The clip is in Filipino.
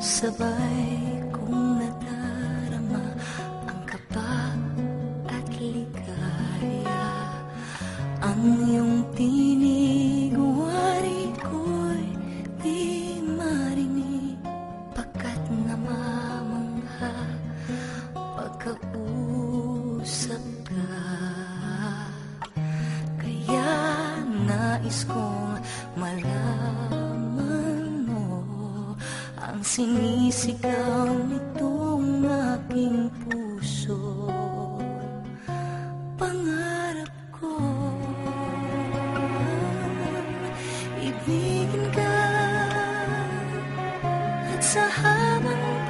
Sabay kong nadarama ang kaba at ligaya. Ang iyong tinig, wari ko'y di marinig, pagkat namamangha pagkausap ka. Kaya nais kong malaman mo ang sinisigaw nitong aking puso. Pangarap ko ibigin ka, at sa habang